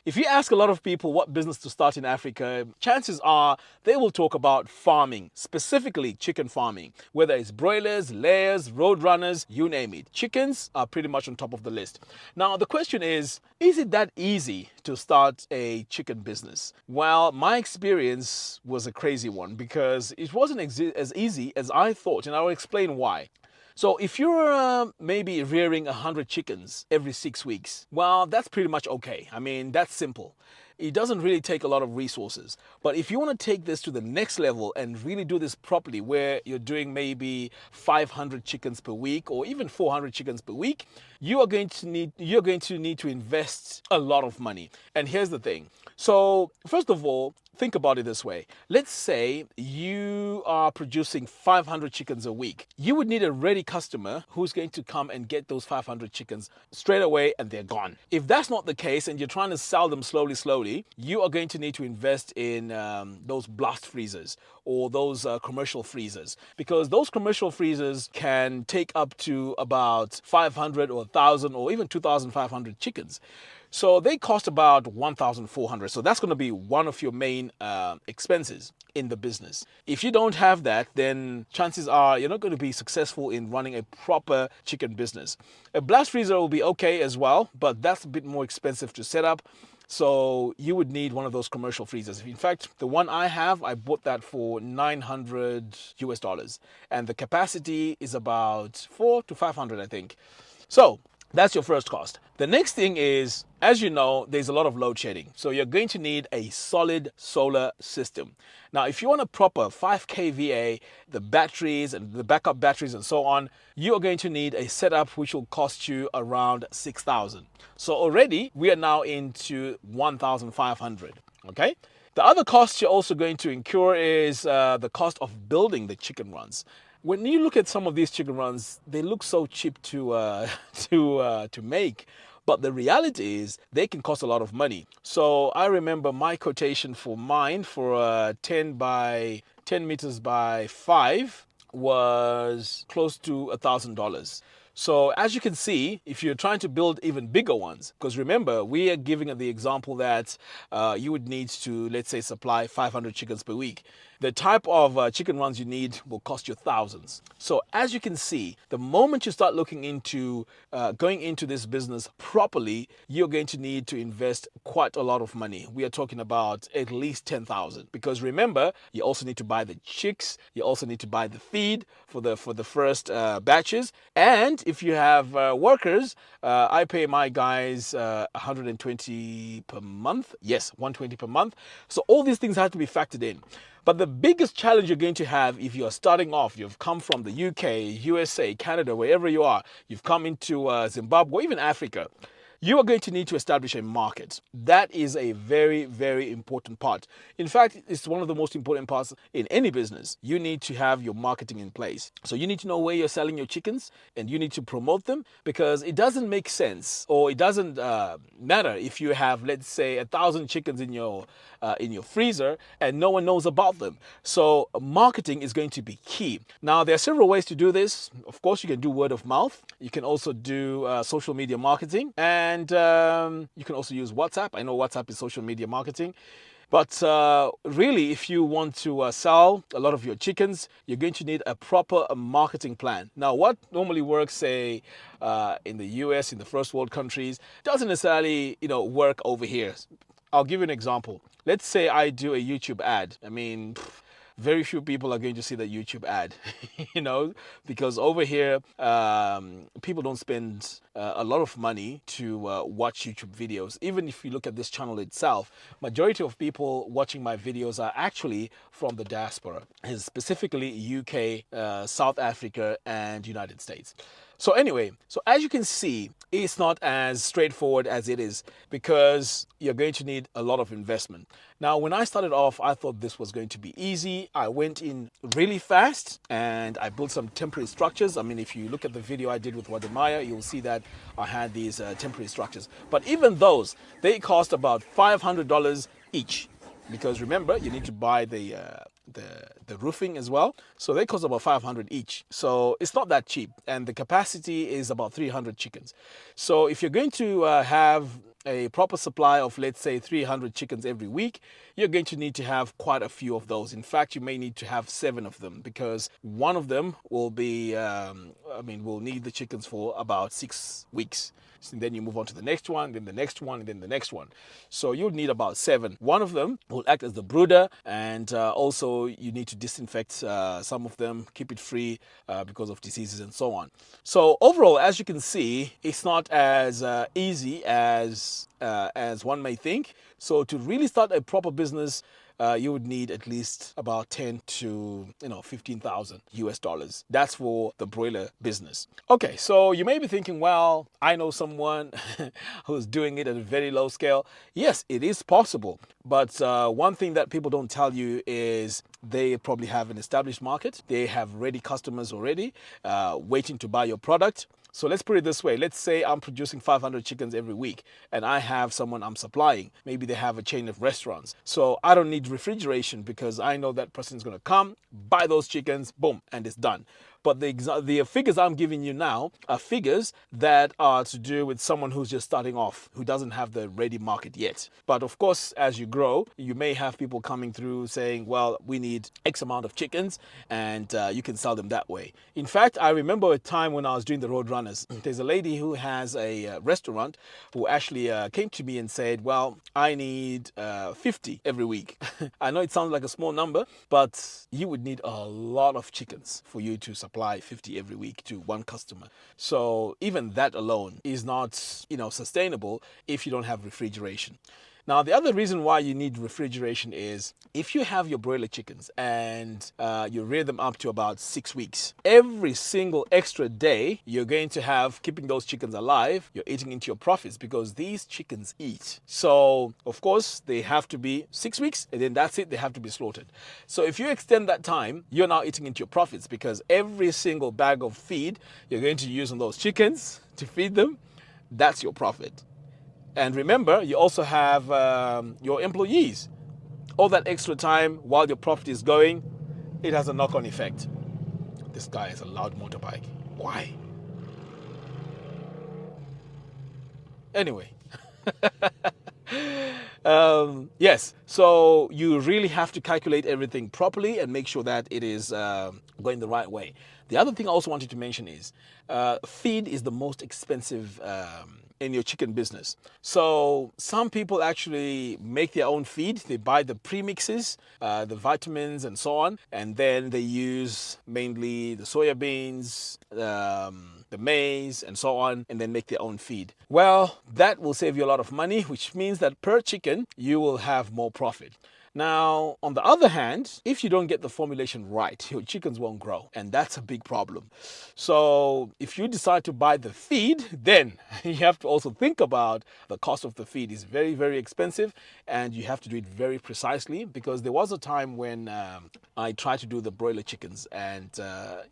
If you ask a lot of people what business to start in Africa, chances are they will talk about farming, specifically chicken farming, whether it's broilers, layers, roadrunners, you name it. Chickens are pretty much on top of the list. Now, the question is it that easy to start a chicken business? Well, my experience was a crazy one because it wasn't as easy as I thought, and I'll explain why. So if you're maybe rearing 100 chickens every 6 weeks, well, that's pretty much okay. I mean, that's simple. It doesn't really take a lot of resources. But if you want to take this to the next level and really do this properly, where you're doing maybe 500 chickens per week or even 400 chickens per week, you're going to need to invest a lot of money. And here's the thing. So first of all, think about it this way. Let's say you are producing 500 chickens a week. You would need a ready customer who's going to come and get those 500 chickens straight away and they're gone. If that's not the case and you're trying to sell them slowly, you are going to need to invest in those blast freezers or those commercial freezers, because those commercial freezers can take up to about 500 or 1,000 or even 2,500 chickens. So they cost about 1,400. So that's going to be one of your main expenses in the business. If you don't have that, then chances are you're not going to be successful in running a proper chicken business. A blast freezer will be okay as well, but that's a bit more expensive to set up. So you would need one of those commercial freezers. In fact, the one I have, I bought that for $900 and the capacity is about 400 to 500, I think. So that's your first cost. The next thing is, as you know, there's a lot of load shedding. So you're going to need a solid solar system. Now, if you want a proper 5 kVA, the batteries and the backup batteries and so on, you are going to need a setup which will cost you around 6,000. So already we are now into 1,500. Okay. The other cost you're also going to incur is the cost of building the chicken runs. When you look at some of these chicken runs, they look so cheap to make. But the reality is they can cost a lot of money. So I remember my quotation for mine for 10 meters by 5 was close to $1,000. So as you can see, if you're trying to build even bigger ones, because remember, we are giving the example that you would need to, let's say, supply 500 chickens per week. The type of chicken runs you need will cost you thousands. So as you can see, the moment you start looking into going into this business properly, you're going to need to invest quite a lot of money. We are talking about at least 10,000, because remember, you also need to buy the chicks, you also need to buy the feed for the first batches, and if you have workers, I pay my guys 120 per month. Yes, 120 per month. So all these things have to be factored in. But the biggest challenge you're going to have if you're starting off, you've come from the UK, USA, Canada, wherever you are, you've come into Zimbabwe, or even Africa, you are going to need to establish a market. That is a very, very important part. In fact, it's one of the most important parts in any business. You need to have your marketing in place. So you need to know where you're selling your chickens and you need to promote them, because it doesn't make sense, or it doesn't matter if you have, let's say, 1,000 chickens in your freezer and no one knows about them. So marketing is going to be key. Now, there are several ways to do this. Of course, you can do word of mouth. You can also do social media marketing, and you can also use WhatsApp. I know WhatsApp is social media marketing. But really, if you want to sell a lot of your chickens, you're going to need a proper marketing plan. Now, what normally works, say, in the US, in the first world countries, doesn't necessarily, work over here. I'll give you an example. Let's say I do a YouTube ad. I mean, very few people are going to see the YouTube ad, because over here, people don't spend a lot of money to watch YouTube videos. Even if you look at this channel itself, majority of people watching my videos are actually from the diaspora, and specifically UK, South Africa, and United States. So anyway, so as you can see, it's not as straightforward as it is, because you're going to need a lot of investment. Now, when I started off, I thought this was going to be easy. I went in really fast and I built some temporary structures. I mean, if you look at the video I did with Wadamaya, you'll see that I had these temporary structures. But even those, they cost about $500 each, because remember, you need to buy the roofing as well. So they cost about 500 each. So it's not that cheap. And the capacity is about 300 chickens. So if you're going to have a proper supply of, let's say, 300 chickens every week, you're going to need to have quite a few of those. In fact, you may need to have 7 of them, because one of them will be, we'll need the chickens for about 6 weeks. And then you move on to the next one, then the next one, and then the next one. So you'll need about 7. One of them will act as the brooder, and also you need to disinfect some of them, keep it free because of diseases and so on. So overall, as you can see, it's not as easy as one may think. So to really start a proper business, you would need at least about 10 to 15,000 US dollars. That's for the broiler business. Okay, so you may be thinking, well, I know someone who's doing it at a very low scale. Yes, it is possible. But one thing that people don't tell you is they probably have an established market. They have ready customers already waiting to buy your product. So let's put it this way. Let's say I'm producing 500 chickens every week and I have someone I'm supplying. Maybe they have a chain of restaurants. So I don't need refrigeration because I know that person is going to come, buy those chickens, boom, and it's done. But the figures I'm giving you now are figures that are to do with someone who's just starting off, who doesn't have the ready market yet. But of course, as you grow, you may have people coming through saying, well, we need X amount of chickens, and you can sell them that way. In fact, I remember a time when I was doing the road runners. There's a lady who has a restaurant who actually came to me and said, well, I need 50 every week. I know it sounds like a small number, but you would need a lot of chickens for you to supply 50 every week to one customer. So even that alone is not, sustainable if you don't have refrigeration. Now, the other reason why you need refrigeration is if you have your broiler chickens and you rear them up to about 6 weeks, every single extra day you're going to have keeping those chickens alive, you're eating into your profits because these chickens eat. So, of course, they have to be 6 weeks and then that's it, they have to be slaughtered. So if you extend that time, you're now eating into your profits because every single bag of feed you're going to use on those chickens to feed them, that's your profit. And remember, you also have your employees. All that extra time while your profit is going, it has a knock-on effect. This guy has a loud motorbike. Why? Anyway. Yes, so you really have to calculate everything properly and make sure that it is going the right way. The other thing I also wanted to mention is feed is the most expensive in your chicken business. So some people actually make their own feed. They buy the premixes, the vitamins and so on, and then they use mainly the soya beans, the maize and so on, and then make their own feed. Well, that will save you a lot of money, which means that per chicken, you will have more profit. Now, on the other hand, if you don't get the formulation right, your chickens won't grow, and that's a big problem. So if you decide to buy the feed, then you have to also think about the cost of the feed is very, very expensive, and you have to do it very precisely, because there was a time when I tried to do the broiler chickens, and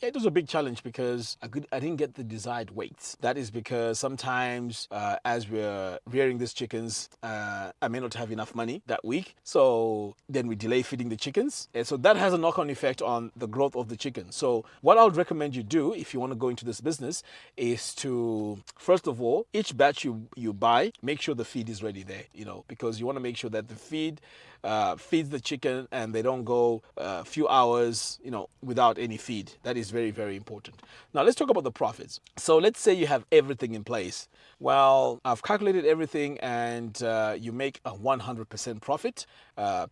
it was a big challenge because I didn't get the desired weights. That is because sometimes as we're rearing these chickens, I may not have enough money that week, so then we delay feeding the chickens. And so that has a knock-on effect on the growth of the chicken. So what I would recommend you do if you want to go into this business is to, first of all, each batch you buy, make sure the feed is ready there, because you want to make sure that the feed feeds the chicken and they don't go a few hours, without any feed. That is very, very important. Now let's talk about the profits. So let's say you have everything in place. Well, I've calculated everything and you make a 100% profit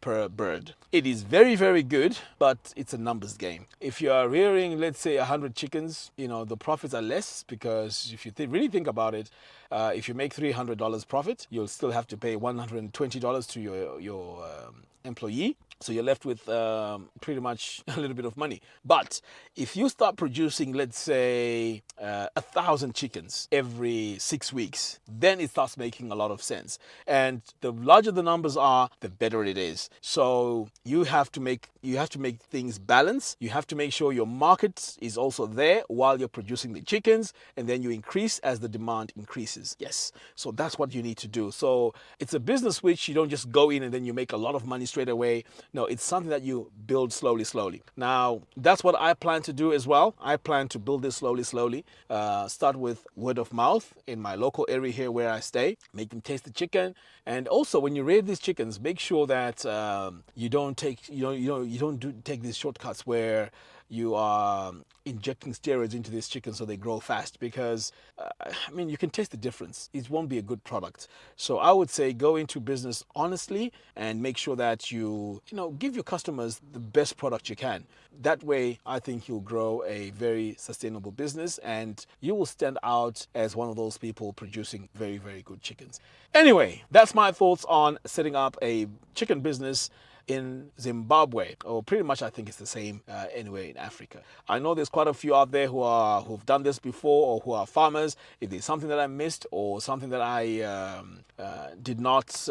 per bird. It is very, very good, but it's a numbers game. If you are rearing, let's say 100 chickens, the profits are less because if you really think about it, if you make $300 profit, you'll still have to pay $120 to your employee. So you're left with pretty much a little bit of money. But if you start producing, let's say, 1,000 chickens every 6 weeks, then it starts making a lot of sense. And the larger the numbers are, the better it is. So you have to make things balance. You have to make sure your market is also there while you're producing the chickens, and then you increase as the demand increases. Yes. So that's what you need to do. So it's a business which you don't just go in and then you make a lot of money straight away. No, it's something that you build slowly, slowly. Now, that's what I plan to do as well. I plan to build this slowly, slowly. Start with word of mouth in my local area here where I stay. Make them taste the chicken, and also when you raise these chickens, make sure that you don't take take these shortcuts where you are injecting steroids into these chickens so they grow fast, because I mean, you can taste the difference. It won't be a good product. So I would say go into business honestly and make sure that you give your customers the best product you can. That way, I think you'll grow a very sustainable business and you will stand out as one of those people producing very, very good chickens. Anyway, that's my thoughts on setting up a chicken business in Zimbabwe, or pretty much I think it's the same anywhere in Africa. I know there's quite a few out there who've done this before, or who are farmers. If there's something that I missed or something that I did not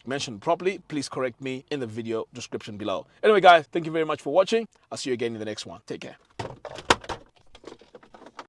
mention properly, please correct me in the video description below. Anyway guys, thank you very much for watching. I'll see you again in the next one. Take care.